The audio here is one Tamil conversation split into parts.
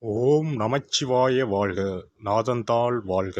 ஓம் நமச்சிவாய வாழ்க. நாதந்தாள் வாழ்க.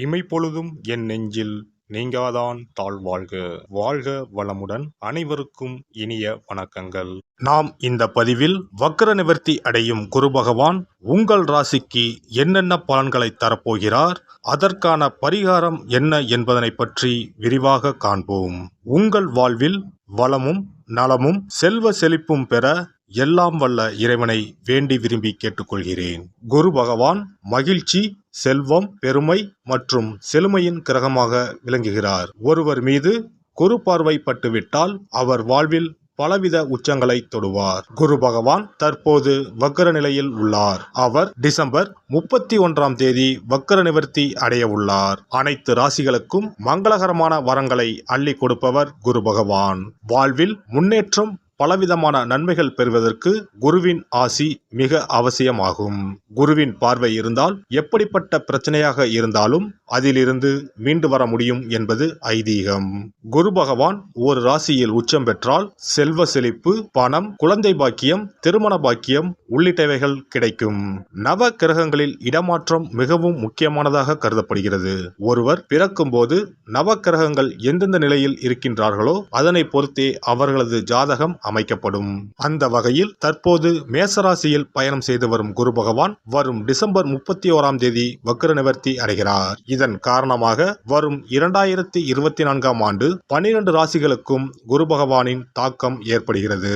இமைப்பொழுதும் என் நெஞ்சில் நீங்காதான் தாழ் வாழ்க. வாழ்க வளமுடன். அனைவருக்கும் இனிய வணக்கங்கள். நாம் இந்த பதிவில் வக்ர நிவர்த்தி அடையும் குரு பகவான் உங்கள் ராசிக்கு என்னென்ன பலன்களை தரப்போகிறார், அதற்கான பரிகாரம் என்ன என்பதனை பற்றி விரிவாக காண்போம். உங்கள் வாழ்வில் வளமும் நலமும் செல்வ செழிப்பும் பெற எல்லாம் வல்ல இறைவனை வேண்டி விரும்பி கேட்டுக்கொள்கிறேன். குரு பகவான் மகிழ்ச்சி, செல்வம், பெருமை மற்றும் செழுமையின் கிரகமாக விளங்குகிறார். ஒருவர் மீது குரு பார்வை பட்டுவிட்டால் அவர் வாழ்வில் பலவித உச்சங்களை தொடுவார். குரு பகவான் தற்போது வக்ர நிலையில் உள்ளார். அவர் டிசம்பர் 31ஆம் தேதி வக்ர நிவர்த்தி அடைய உள்ளார். அனைத்து ராசிகளுக்கும் மங்களகரமான வரங்களை அள்ளி கொடுப்பவர் குரு பகவான். வாழ்வில் முன்னேற்றம், பலவிதமான நன்மைகள் பெறுவதற்கு குருவின் ஆசி மிக அவசியமாகும். குருவின் பார்வை இருந்தால் எப்படிப்பட்ட பிரச்சனையாக இருந்தாலும் அதிலிருந்து மீண்டு வர முடியும் என்பது ஐதீகம். குரு பகவான் ஒரு ராசியில் உச்சம் பெற்றால் செல்வ செழிப்பு, பணம், குழந்தை பாக்கியம், திருமண பாக்கியம் உள்ளிட்டவைகள் கிடைக்கும். நவ கிரகங்களில் இடமாற்றம் மிகவும் முக்கியமானதாக கருதப்படுகிறது. ஒருவர் பிறக்கும் போது நவ கிரகங்கள் எந்தெந்த நிலையில் இருக்கின்றார்களோ அதனை பொறுத்தே அவர்களது ஜாதகம் அமைக்கப்படும். அந்த வகையில் தற்போது மேசராசியில் பயணம் செய்து வரும் குரு பகவான் வரும் டிசம்பர் 31ஆம் தேதி வக்ர நிவர்த்தி அடைகிறார். இதன் காரணமாக வரும் 2024ஆம் ஆண்டு 12 ராசிகளுக்கும் குரு பகவானின் தாக்கம் ஏற்படுகிறது.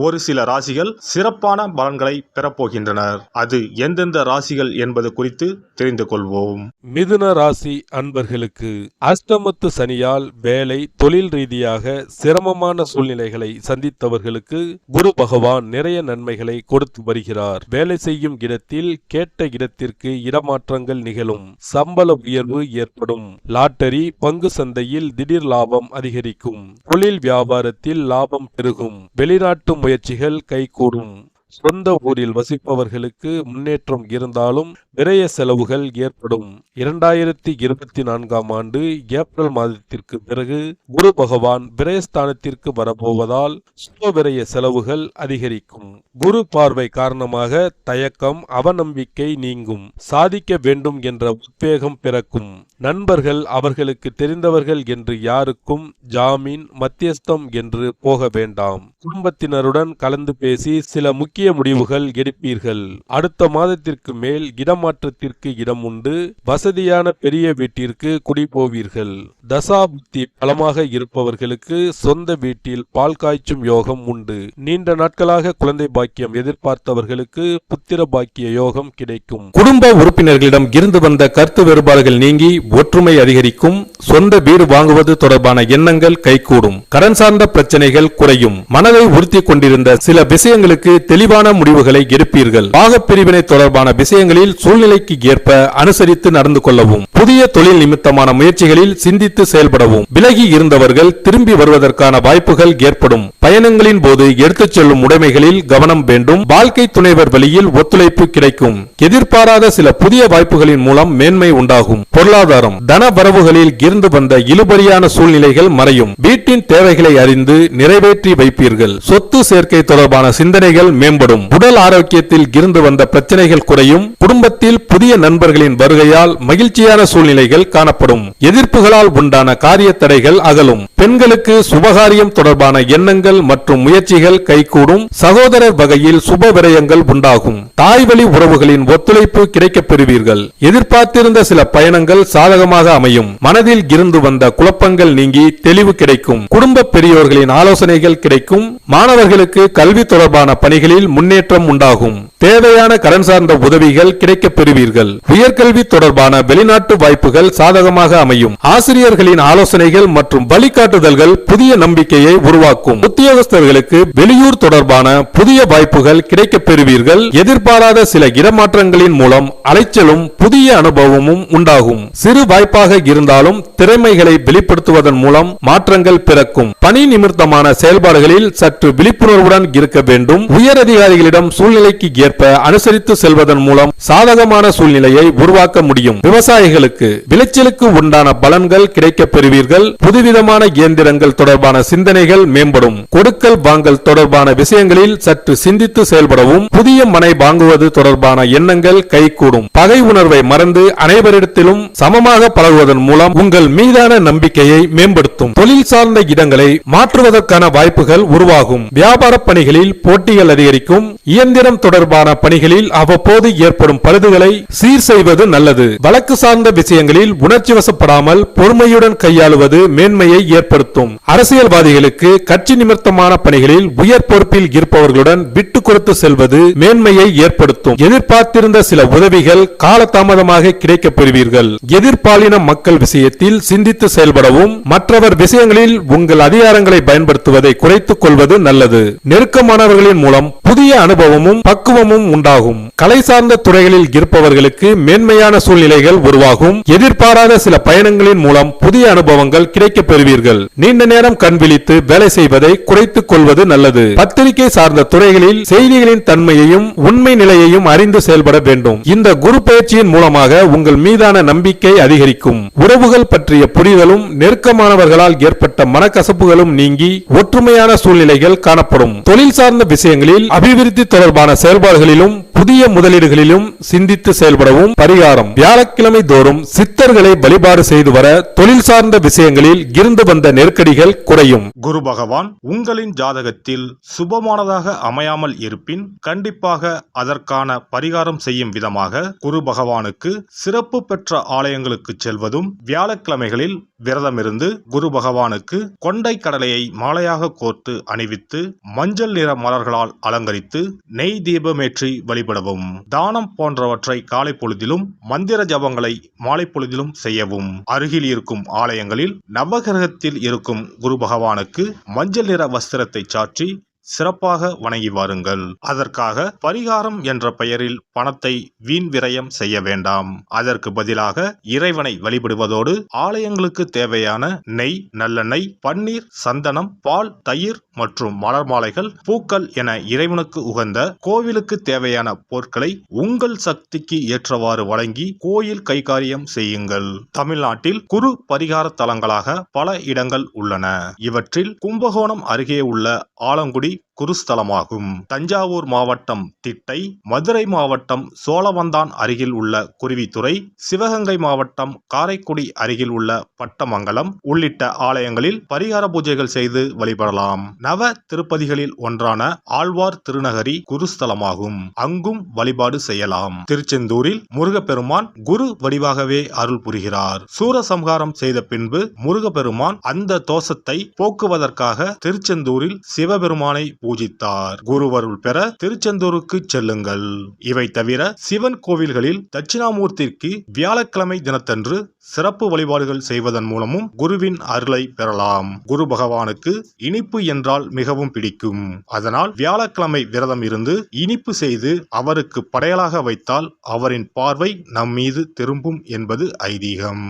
ஒரு சில ராசிகள் சிறப்பான பலன்களை பெறப்போகின்றனர். அது எந்தெந்த ராசிகள் என்பது குறித்து தெரிந்து கொள்வோம். மிதுன ராசி அன்பர்களுக்கு அஷ்டமத்து சனியால் வேலை, தொழில் ரீதியாக சிரமமான சூழ்நிலைகளை சந்தித்தவர்களுக்கு குரு பகவான் நிறைய நன்மைகளை கொடுத்து வருகிறார். வேலை செய்யும் இடத்தில் கேட்ட இடத்திற்கு இடமாற்றங்கள் நிகழும். சம்பள உயர்வு ஏற்படும். லாட்டரி, பங்கு சந்தையில் திடீர் லாபம் அதிகரிக்கும். தொழில் வியாபாரத்தில் லாபம் பெருகும். வெளிநாட்டு முயற்சிகள் கைகூடும். சொந்த ஊரில் வசிப்பவர்களுக்கு முன்னேற்றம் இருந்தாலும் விரய செலவுகள் ஏற்படும். 2024ஆம் ஆண்டு ஏப்ரல் மாதத்திற்கு பிறகு குரு பகவான் விரயஸ்தானத்திற்கு வரப்போவதால் சுப விரய செலவுகள் அதிகரிக்கும். குரு பார்வை காரணமாக தயக்கம், அவநம்பிக்கை நீங்கும். சாதிக்க வேண்டும் என்ற உத்வேகம் பிறக்கும். நண்பர்கள் அவர்களுக்கு தெரிந்தவர்கள் என்று யாருக்கும் ஜாமீன், மத்தியஸ்தம் என்று போக வேண்டாம். குடும்பத்தினருடன் கலந்து பேசி சில முக்கிய முடிவுகள் எடுப்பீர்கள். அடுத்த மாதத்திற்கு மேல் இடமாற்றத்திற்கு இடம் உண்டு. வசதியான பெரிய வீட்டிற்கு குடி போவீர்கள். தசா புத்தி பலமாக இருப்பவர்களுக்கு சொந்த வீட்டில் பால் காய்ச்சும் யோகம் உண்டு. நீண்ட நாட்களாக குழந்தை பாக்கியம் எதிர்பார்த்தவர்களுக்கு புத்திர பாக்கிய யோகம் கிடைக்கும். குடும்ப உறுப்பினர்களிடம் இருந்து வந்த கருத்து வேறுபாடுகள் நீங்கி ஒற்றுமை அதிகரிக்கும். சொந்த வீடு வாங்குவது தொடர்பான எண்ணங்கள் கைகூடும். கடன் சார்ந்த பிரச்சனைகள் குறையும். மனதை உறுத்தி கொண்டிருந்த சில விஷயங்களுக்கு தெளிவான முடிவுகளை எடுப்பீர்கள். பாகப்பிரிவினை தொடர்பான விஷயங்களில் சூழ்நிலைக்கு ஏற்ப அனுசரித்து நடந்து கொள்ளவும். புதிய தொழில் நிமித்தமான முயற்சிகளில் சிந்தித்து செயல்படவும். விலகி இருந்தவர்கள் திரும்பி வருவதற்கான வாய்ப்புகள் ஏற்படும். பயணங்களின் போது எடுத்துச் செல்லும் உடைமைகளில் கவனம் வேண்டும். வாழ்க்கை துணைவர் வழியில் ஒத்துழைப்பு கிடைக்கும். எதிர்பாராத சில புதிய வாய்ப்புகளின் மூலம் மேன்மை உண்டாகும். பொருளாதாரம், தன வரவுகளில் இருந்து வந்த இழுபறியான சூழ்நிலைகள் மறையும். வீட்டின் தேவைகளை அறிந்து நிறைவேற்றி வைப்பீர்கள். சொத்து சேர்க்கை தொடர்பான சிந்தனைகள் மேம்படும். உடல் ஆரோக்கியத்தில் இருந்து வந்த பிரச்சனைகள் குறையும். குடும்பத்தில் புதிய நண்பர்களின் வருகையால் மகிழ்ச்சியான சூழ்நிலைகள் காணப்படும். எதிர்ப்புகளால் உண்டான காரிய தடைகள் அகலும். பெண்களுக்கு சுபகாரியம் தொடர்பான எண்ணங்கள் மற்றும் முயற்சிகள் கைகூடும். சகோதரர் வகையில் சுப விரயங்கள் உண்டாகும். தாய்வழி உறவுகளின் ஒத்துழைப்பு கிடைக்கப் பெறுவீர்கள். எதிர்பார்த்திருந்த சில பயணங்கள் சாதகமாக அமையும். மனதில் இருந்து வந்த குழப்பங்கள் நீங்கி தெளிவு கிடைக்கும். குடும்ப பெரியோர்களின் ஆலோசனைகள் கிடைக்கும். மாணவர்களுக்கு கல்வி தொடர்பான பணிகளில் முன்னேற்றம் உண்டாகும். தேவையான கடன் சார்ந்த உதவிகள் கிடைக்கப் பெறுவீர்கள். உயர்கல்வி தொடர்பான வெளிநாட்டு வாய்ப்புகள் சாதகமாக அமையும். ஆசிரியர்களின் ஆலோசனைகள் மற்றும் வழிகாட்டுதல்கள் புதிய நம்பிக்கையை உருவாக்கும். உத்தியோகஸ்தர்களுக்கு வெளியூர் தொடர்பான புதிய வாய்ப்புகள் கிடைக்கப் பெறுவீர்கள். எதிர்பாராத சில இடமாற்றங்களின் மூலம் அலைச்சலும் புதிய அனுபவமும் உண்டாகும். சிறு வாய்ப்பாக இருந்தாலும் திறமைகளை வெளிப்படுத்துவதன் மூலம் மாற்றங்கள் பிறக்கும். பணி நிமித்தமான செயல்பாடுகளில் சற்று விழிப்புணர்வுடன் இருக்க வேண்டும். உயர் அதிகாரிகளிடம் சூழ்நிலைக்கு ஏற்ப அனுசரித்து செல்வதன் மூலம் சாதக சாதகமான சூழ்நிலையை உருவாக்க முடியும். விவசாயிகளுக்கு விளைச்சலுக்கு உண்டான பலன்கள் கிடைக்கப் பெறுவீர்கள். புதுவிதமான இயந்திரங்கள் தொடர்பான சிந்தனைகள் மேம்படும். கொடுக்கல் வாங்கல் தொடர்பான விஷயங்களில் சற்று சிந்தித்து செயல்படவும், புதிய மனை வாங்குவது தொடர்பான எண்ணங்கள் கைகூடும். பகை உணர்வை மறந்து அனைவரிடத்திலும் சமமாக பழகுவதன் மூலம் உங்கள் மீதான நம்பிக்கையை மேம்படுத்தும். தொழில் சார்ந்த இடங்களை மாற்றுவதற்கான வாய்ப்புகள் உருவாகும். வியாபார பணிகளில் போட்டிகள் அதிகரிக்கும். இயந்திரம் தொடர்பான பணிகளில் அவ்வப்போது ஏற்படும் பழுதுகளை சீர் செய்வது நல்லது. வழக்கு சார்ந்த விஷயங்களில் உணர்ச்சி வசப்படாமல் பொறுமையுடன் கையாளுவது மேன்மையை ஏற்படுத்தும். அரசியல்வாதிகளுக்கு கட்சி நிமித்தமான பணிகளில் உயர் பொறுப்பில் இருப்பவர்களுடன் விட்டு கொடுத்து செல்வது மேன்மையை ஏற்படுத்தும். எதிர்பார்த்திருந்த சில உதவிகள் காலதாமதமாக கிடைக்கப் பெறுவீர்கள். எதிர்பாலின மக்கள் விஷயத்தில் சிந்தித்து செயல்படவும், மற்றவர் விஷயங்களில் உங்கள் அதிகாரங்களை பயன்படுத்துவதை குறைத்துக் கொள்வது நல்லது. நெருக்கமானவர்களின் மூலம் புதிய அனுபவமும் பக்குவமும் உண்டாகும். கலை சார்ந்த துறைகளில் இருப்பவர்களுக்கு மேன்மையான சூழ்நிலைகள் உருவாகும். எதிர்பாராத சில பயணங்களின் மூலம் புதிய அனுபவங்கள் கிடைக்கப் பெறுவீர்கள். நீண்ட நேரம் கண் விழித்து வேலை செய்வதை குறைத்துக் கொள்வது நல்லது. பத்திரிகை சார்ந்த துறைகளில் செய்திகளின் தன்மையையும் உண்மை நிலையையும் அறிந்து செயல்பட வேண்டும். இந்த குரு பயிற்சியின் மூலமாக உங்கள் மீதான நம்பிக்கை அதிகரிக்கும். உறவுகள் பற்றிய புரிதலும் நெருக்கமானவர்களால் ஏற்பட்ட மனக்கசப்புகளும் நீங்கி ஒற்றுமையான சூழ்நிலைகள் காணப்படும். தொழில் சார்ந்த விஷயங்களில் அபிவிருத்தி தொடர்பான செயல்பாடுகளிலும் புதிய முதலீடுகளிலும் சிந்தித்து செயல்படவும். பரிகாரம்: வியாழக்கிழமை தோறும் சித்தர்களை வழிபாடு செய்து வர தொழில் சார்ந்த விஷயங்களில் இருந்து வந்த நெருக்கடிகள் குறையும். குரு பகவான் உங்களின் ஜாதகத்தில் சுபமானதாக அமையாமல் இருப்பின் கண்டிப்பாக அதற்கான பரிகாரம் செய்யும் விதமாக குரு பகவானுக்கு சிறப்பு பெற்ற ஆலயங்களுக்கு செல்வதும், வியாழக்கிழமைகளில் விரதமிருந்து குரு பகவானுக்கு கொண்டை கடலையை மாலையாக கோர்த்து அணிவித்து மஞ்சள் நிற மலர்களால் அலங்கரித்து நெய் தீபமேற்றி வழிபடவும். தானம் போன்றவற்றை காலை பொழுதிலும், மந்திர ஜபங்களை மாலை பொழுதிலும் செய்யவும். அருகில் இருக்கும் ஆலயங்களில் நவகிரகத்தில் இருக்கும் குரு பகவானுக்கு மஞ்சள் நிற வஸ்திரத்தை சாற்றி சிறப்பாக வணங்கி வாருங்கள். அதற்காக பரிகாரம் என்ற பெயரில் பணத்தை வீண் விரயம் செய்ய வேண்டாம். அதற்கு பதிலாக இறைவனை வழிபடுவதோடு ஆலயங்களுக்கு தேவையான நெய், நல்லெண்ணெய், பன்னீர், சந்தனம், பால், தயிர் மற்றும் மலர் மாலைகள், பூக்கள் என இறைவனுக்கு உகந்த கோவிலுக்கு தேவையான பொருட்களை உங்கள் சக்திக்கு ஏற்றவாறு வழங்கி கோயில் கைகாரியம் செய்யுங்கள். தமிழ்நாட்டில் குரு பரிகார தலங்களாக பல இடங்கள் உள்ளன. இவற்றில் கும்பகோணம் அருகே உள்ள ஆலங்குடி குருஸ்தலமாகும். தஞ்சாவூர் மாவட்டம் திட்டை, மதுரை மாவட்டம் சோழவந்தான் அருகில் உள்ள குருவித்துறை, சிவகங்கை மாவட்டம் காரைக்குடி அருகில் உள்ள பட்டமங்கலம் உள்ளிட்ட ஆலயங்களில் பரிகார பூஜைகள் செய்து வழிபடலாம். நவ திருப்பதிகளில் ஒன்றான ஆழ்வார் திருநகரி குருஸ்தலமாகும். அங்கும் வழிபாடு செய்யலாம். திருச்செந்தூரில் முருகப்பெருமான் குரு வடிவாகவே அருள் புரிகிறார். சூரசம்ஹாரம் செய்த பின்பு முருகப்பெருமான் அந்த தோஷத்தை போக்குவதற்காக திருச்செந்தூரில் சிவபெருமானை பூஜித்தார். குருவருள் பெற திருச்செந்தூருக்கு செல்லுங்கள். இவை தவிர சிவன் கோவில்களில் தட்சிணாமூர்த்திக்கு வியாழக்கிழமை தினத்தன்று சிறப்பு வழிபாடுகள் செய்வதன் மூலமும் குருவின் அருளை பெறலாம். குரு பகவானுக்கு இனிப்பு என்றால் மிகவும் பிடிக்கும். அதனால் வியாழக்கிழமை விரதம் இருந்து இனிப்பு செய்து அவருக்கு படையலாக வைத்தால் அவரின் பார்வை நம் மீது திரும்பும் என்பது ஐதீகம்.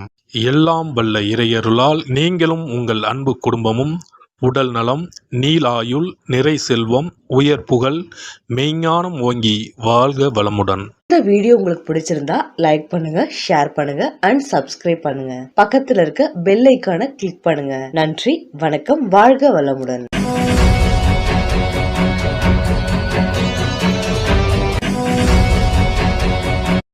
எல்லாம் வல்ல இறையருளால் நீங்களும் உங்கள் அன்பு குடும்பமும் உடல் நலம், நீலாயுள், நிறை செல்வம், உயர் புகழ், மெய்ஞானம் ஓங்கி வாழ்க வளமுடன். இந்த வீடியோ உங்களுக்கு பிடிச்சிருந்தா லைக் பண்ணுங்க, ஷேர் பண்ணுங்க அண்ட் சப்ஸ்கிரைப் பண்ணுங்க. பக்கத்துல இருக்க பெல் ஐகானை கிளிக் பண்ணுங்க. நன்றி, வணக்கம், வாழ்க வளமுடன்.